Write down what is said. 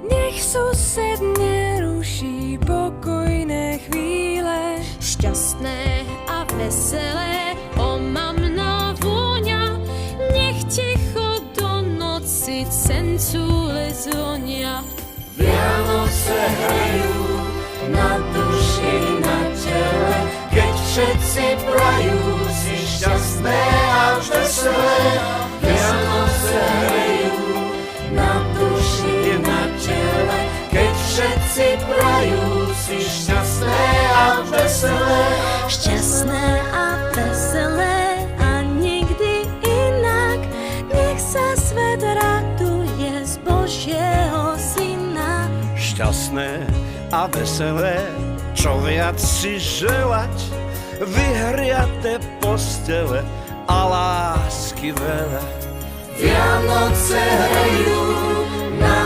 nech sused neruší pokojné chvíle. Šťastné a veselé, omamná vôňa, nech ticho do noci cencúle zvonia. Vianoce hrajú na duši, na tele, keď všetci prajú si šťastné a veselé. Vianoce hrajú na duši, na tele, keď všetci prajú si šťastné a veselé. Šťastné a veselé a nikdy inak, nech sa svet raduje z Božieho Syna. Šťastné a veselé, čo viac si želať, vyhriate postele a lásky veľa. Vianoce hrajú na